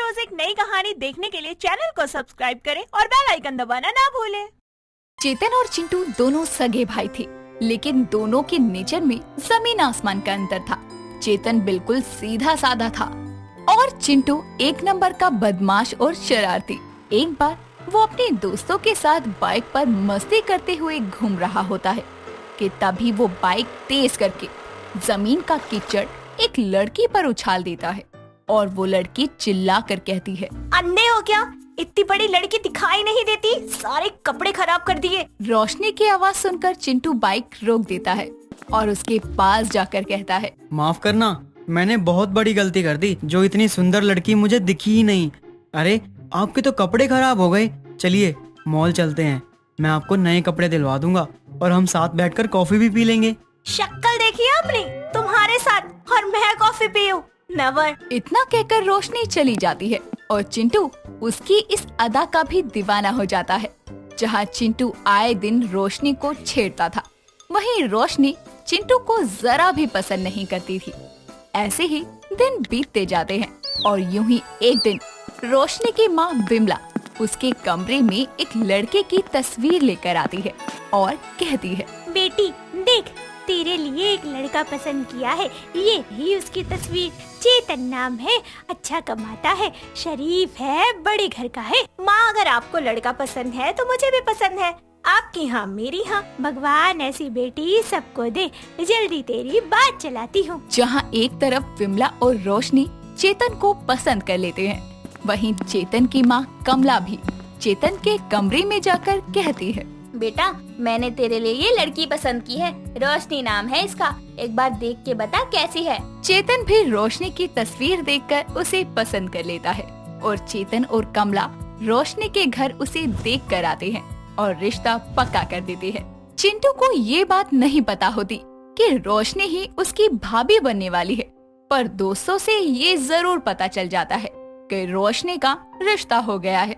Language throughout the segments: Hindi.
रोज एक नई कहानी देखने के लिए चैनल को सब्सक्राइब करें और बेल आइकन दबाना ना भूलें। चेतन और चिंटू दोनों सगे भाई थे, लेकिन दोनों के नेचर में जमीन आसमान का अंतर था। चेतन बिल्कुल सीधा साधा था और चिंटू एक नंबर का बदमाश और शरारती। एक बार वो अपने दोस्तों के साथ बाइक पर मस्ती करते हुए घूम रहा होता है कि तभी वो बाइक तेज करके जमीन का कीचड़ एक लड़की पर उछाल देता है और वो लड़की चिल्ला कर कहती है, अंधे हो क्या? इतनी बड़ी लड़की दिखाई नहीं देती, सारे कपड़े खराब कर दिए। रोशनी की आवाज सुनकर चिंटू बाइक रोक देता है और उसके पास जाकर कहता है, माफ करना, मैंने बहुत बड़ी गलती कर दी। जो इतनी सुंदर लड़की मुझे दिखी ही नहीं। अरे आपके तो कपड़े खराब हो गए। चलिए मॉल चलते हैं, मैं आपको नए कपड़े दिलवा दूंगा और हम साथ बैठकर कॉफी भी पी लेंगे। शक्ल देखी आपने, तुम्हारे साथ और मैं कॉफी पीऊं? नेवर। इतना कहकर रोशनी चली जाती है और चिंटू उसकी इस अदा का भी दीवाना हो जाता है। जहाँ चिंटू आए दिन रोशनी को छेड़ता था, वहीं रोशनी चिंटू को जरा भी पसंद नहीं करती थी। ऐसे ही दिन बीतते जाते हैं और यूं ही एक दिन रोशनी की माँ विमला उसके कमरे में एक लड़के की तस्वीर लेकर आती है और कहती है, बेटी देख, तेरे लिए एक लड़का पसंद किया है। ये ही उसकी तस्वीर। चेतन नाम है, अच्छा कमाता है, शरीफ है, बड़े घर का है। माँ, अगर आपको लड़का पसंद है तो मुझे भी पसंद है। आपकी हाँ मेरी हाँ, भगवान ऐसी बेटी सबको दे। जल्दी तेरी बात चलाती हूँ। जहाँ एक तरफ विमला और रोशनी चेतन को पसंद कर लेते हैं, वहीं चेतन की माँ कमला भी चेतन के कमरे में जाकर कहती है, बेटा मैंने तेरे लिए ये लड़की पसंद की है, रोशनी नाम है इसका, एक बार देख के बता कैसी है। चेतन भी रोशनी की तस्वीर देखकर उसे पसंद कर लेता है और चेतन और कमला रोशनी के घर उसे देख कर आते हैं और रिश्ता पक्का कर देते हैं। चिंटू को ये बात नहीं पता होती कि रोशनी ही उसकी भाभी बनने वाली है, पर दोस्तों से ये जरूर पता चल जाता है कि रोशनी का रिश्ता हो गया है।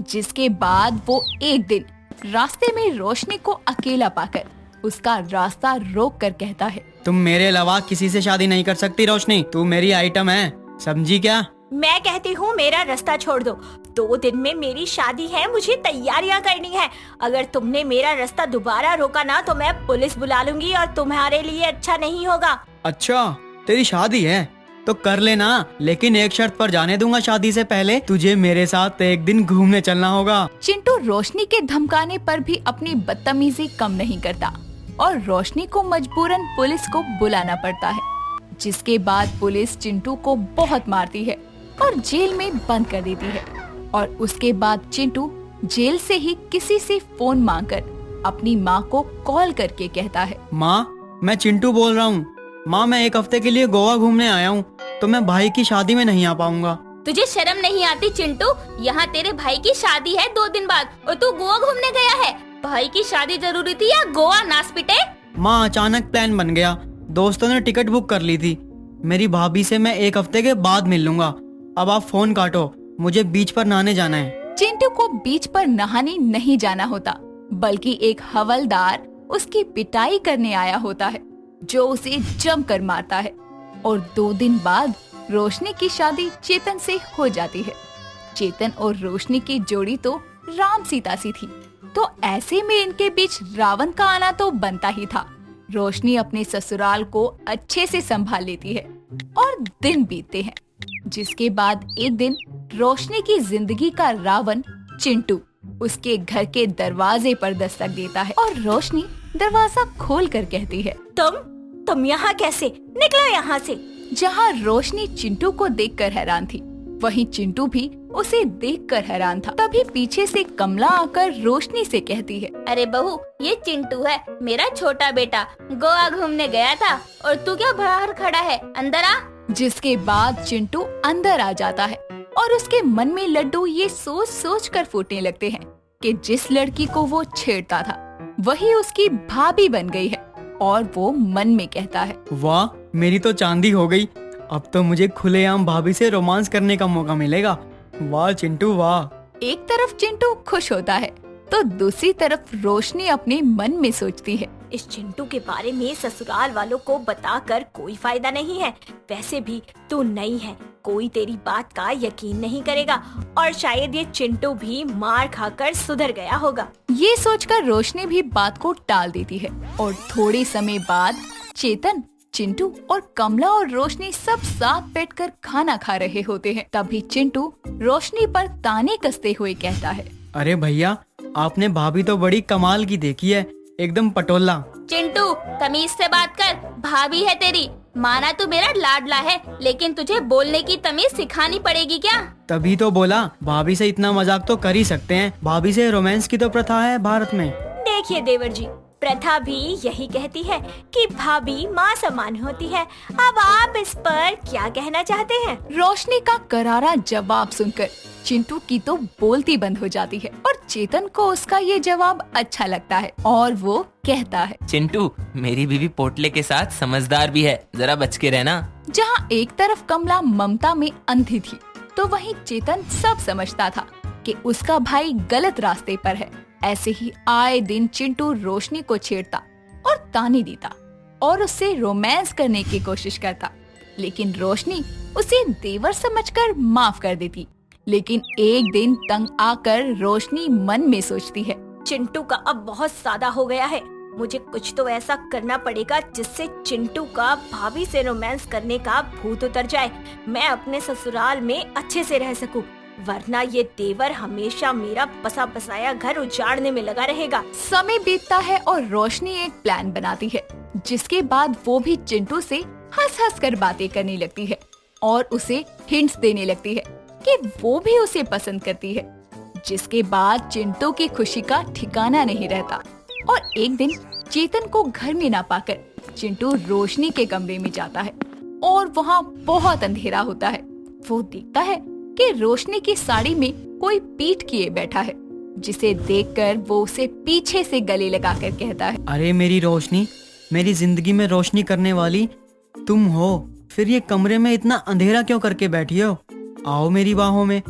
जिसके बाद वो एक दिन रास्ते में रोशनी को अकेला पाकर उसका रास्ता रोक कर कहता है, तुम मेरे अलावा किसी से शादी नहीं कर सकती रोशनी, तू मेरी आइटम है, समझी क्या? मैं कहती हूँ मेरा रास्ता छोड़ दो। 2 दिन में मेरी शादी है, मुझे तैयारियाँ करनी है। अगर तुमने मेरा रास्ता दोबारा रोका ना तो मैं पुलिस बुला लूंगी और तुम्हारे लिए अच्छा नहीं होगा। अच्छा तेरी शादी है तो कर लेना, लेकिन एक शर्त पर जाने दूंगा, शादी से पहले तुझे मेरे साथ एक दिन घूमने चलना होगा। चिंटू रोशनी के धमकाने पर भी अपनी बदतमीजी कम नहीं करता और रोशनी को मजबूरन पुलिस को बुलाना पड़ता है। जिसके बाद पुलिस चिंटू को बहुत मारती है और जेल में बंद कर देती है। और उसके बाद चिंटू जेल से ही किसी से फोन मांगकर अपनी माँ को कॉल करके कहता है, माँ मैं चिंटू बोल रहा हूँ। माँ मैं एक हफ्ते के लिए गोवा घूमने आया हूँ, तो मैं भाई की शादी में नहीं आ पाऊंगा। तुझे शर्म नहीं आती चिंटू? यहाँ तेरे भाई की शादी है 2 दिन बाद और तू गोवा घूमने गया है। भाई की शादी जरूरी थी या गोवा नाच पिटे? माँ अचानक प्लान बन गया, दोस्तों ने टिकट बुक कर ली थी। मेरी भाभी से मैं एक हफ्ते के बाद मिल लूंगा। अब आप फोन काटो, मुझे बीच पर नहाने जाना है। चिंटू को बीच पर नहाने नहीं जाना होता, बल्कि एक हवलदार उसकी पिटाई करने आया होता है जो उसे जमकर मारता है। और 2 दिन बाद रोशनी की शादी चेतन से हो जाती है। चेतन और रोशनी की जोड़ी तो राम सीता सी थी, तो ऐसे में इनके बीच रावण का आना तो बनता ही था। रोशनी अपने ससुराल को अच्छे से संभाल लेती है और दिन बीतते हैं। जिसके बाद एक दिन रोशनी की जिंदगी का रावण चिंटू उसके घर के दरवाजे पर दस्तक देता है और रोशनी दरवाजा खोल कर कहती है, तुम यहाँ कैसे? निकलो यहाँ से। जहाँ रोशनी चिंटू को देखकर हैरान थी, वहीं चिंटू भी उसे देखकर हैरान था। तभी पीछे से कमला आकर रोशनी से कहती है, अरे बहू ये चिंटू है, मेरा छोटा बेटा, गोवा घूमने गया था और तू क्या बाहर खड़ा है, अंदर आ। जिसके बाद चिंटू अंदर आ जाता है और उसके मन में लड्डू ये सोच सोच कर फूटने लगते हैं कि जिस लड़की को वो छेड़ता था वही उसकी भाभी बन गई है। और वो मन में कहता है, वाह मेरी तो चांदी हो गई, अब तो मुझे खुलेआम भाभी से रोमांस करने का मौका मिलेगा। वाह चिंटू वाह। एक तरफ चिंटू खुश होता है तो दूसरी तरफ रोशनी अपने मन में सोचती है, इस चिंटू के बारे में ससुराल वालों को बताकर कोई फायदा नहीं है। वैसे भी तू नई है, कोई तेरी बात का यकीन नहीं करेगा और शायद ये चिंटू भी मार खाकर सुधर गया होगा। ये सोचकर रोशनी भी बात को टाल देती है और थोड़े समय बाद चेतन, चिंटू और कमला और रोशनी सब साथ बैठकर खाना खा रहे होते हैं। तभी चिंटू रोशनी पर ताने कसते हुए कहता है, अरे भैया, आपने भाभी तो बड़ी कमाल की देखी है, एकदम पटोला। चिंटू तमीज से बात कर, भाभी है तेरी। माना तू मेरा लाडला है, लेकिन तुझे बोलने की तमीज सिखानी पड़ेगी क्या? तभी तो बोला, भाभी से इतना मजाक तो कर ही सकते हैं। भाभी से रोमांस की तो प्रथा है भारत में। देखिए देवर जी, प्रथा भी यही कहती है कि भाभी माँ समान होती है। अब आप इस पर क्या कहना चाहते हैं? रोशनी का करारा जवाब सुनकर चिंटू की तो बोलती बंद हो जाती है और चेतन को उसका ये जवाब अच्छा लगता है और वो कहता है, चिंटू, मेरी बीवी पोटले के साथ समझदार भी है, जरा बच के रहना। जहाँ एक तरफ कमला ममता में अंधी थी, तो वहीं चेतन सब समझता था कि उसका भाई गलत रास्ते पर है। ऐसे ही आए दिन चिंटू रोशनी को छेड़ता और ताने देता और उससे रोमांस करने की कोशिश करता, लेकिन रोशनी उसे देवर समझकर माफ कर देती। लेकिन एक दिन तंग आकर रोशनी मन में सोचती है, चिंटू का अब बहुत ज्यादा हो गया है। मुझे कुछ तो ऐसा करना पड़ेगा जिससे चिंटू का भाभी से रोमांस करने का भूत उतर जाए, मैं अपने ससुराल में अच्छे से रह सकूं, वरना ये देवर हमेशा मेरा बसा बसाया घर उजाड़ने में लगा रहेगा। समय बीतता है और रोशनी एक प्लान बनाती है, जिसके बाद वो भी चिंटू से हंस हंस कर बातें करने लगती है और उसे हिंट्स देने लगती है कि वो भी उसे पसंद करती है। जिसके बाद चिंटू की खुशी का ठिकाना नहीं रहता और एक दिन चेतन को घर में ना पाकर चिंटू रोशनी के कमरे में जाता है और वहाँ बहुत अंधेरा होता है। वो देखता है कि रोशनी की साड़ी में कोई पीठ किए बैठा है, जिसे देखकर वो उसे पीछे से गले लगाकर कहता है, अरे मेरी रोशनी, मेरी जिंदगी में रोशनी करने वाली तुम हो, फिर ये कमरे में इतना अंधेरा क्यों करके बैठी हो? आओ मेरी बाहों में,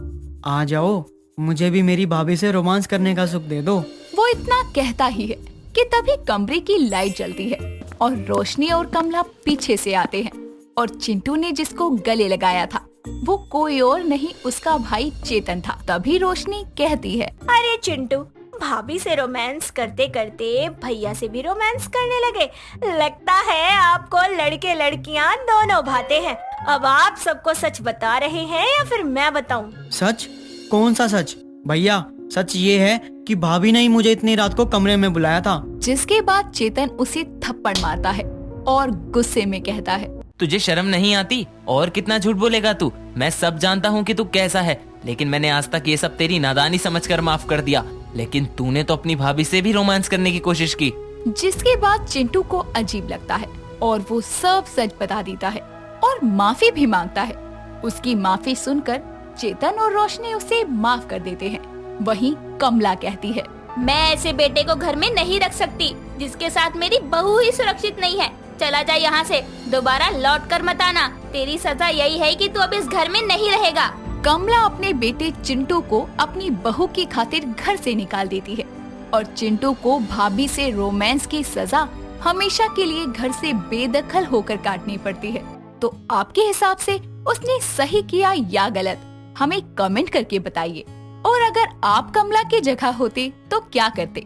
आ जाओ, मुझे भी मेरी भाभी से रोमांस करने का सुख दे दो। वो इतना कहता ही है कि तभी कमरे की लाइट जलती है और रोशनी और कमला पीछे से आते हैं और चिंटू ने जिसको गले लगाया था वो कोई और नहीं, उसका भाई चेतन था। तभी रोशनी कहती है, अरे चिंटू, भाभी से रोमांस करते करते भैया से भी रोमांस करने लगे। लगता है आपको लड़के लड़कियां दोनों भाते हैं। अब आप सबको सच बता रहे हैं या फिर मैं बताऊं? सच? कौन सा सच? भैया, सच ये है कि भाभी ने ही मुझे इतनी रात को कमरे में बुलाया था। जिसके बाद चेतन उसे थप्पड़ मारता है और गुस्से में कहता है, तुझे शर्म नहीं आती? और कितना झूठ बोलेगा तू? मैं सब जानता हूँ कि तू कैसा है, लेकिन मैंने आज तक ये सब तेरी नादानी समझकर माफ कर दिया, लेकिन तूने तो अपनी भाभी से भी रोमांस करने की कोशिश की। जिसके बाद चिंटू को अजीब लगता है और वो सब सच बता देता है और माफी भी मांगता है। उसकी माफी सुनकर चेतन और रोशनी उसे माफ कर देते हैं। वहीं कमला कहती है, मैं ऐसे बेटे को घर में नहीं रख सकती जिसके साथ मेरी बहू ही सुरक्षित नहीं है। चला जा यहाँ से, दोबारा लौट कर मत आना। तेरी सजा यही है कि तू अब इस घर में नहीं रहेगा। कमला अपने बेटे चिंटू को अपनी बहू की खातिर घर से निकाल देती है और चिंटू को भाभी से रोमांस की सजा हमेशा के लिए घर से बेदखल होकर काटनी पड़ती है। तो आपके हिसाब से उसने सही किया या गलत, हमें कमेंट करके बताइए। और अगर आप कमला की जगह होते तो क्या करते?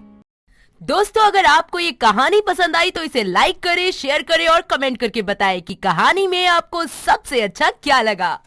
दोस्तों, अगर आपको ये कहानी पसंद आई तो इसे लाइक करें, शेयर करें और कमेंट करके बताएं कि कहानी में आपको सबसे अच्छा क्या लगा।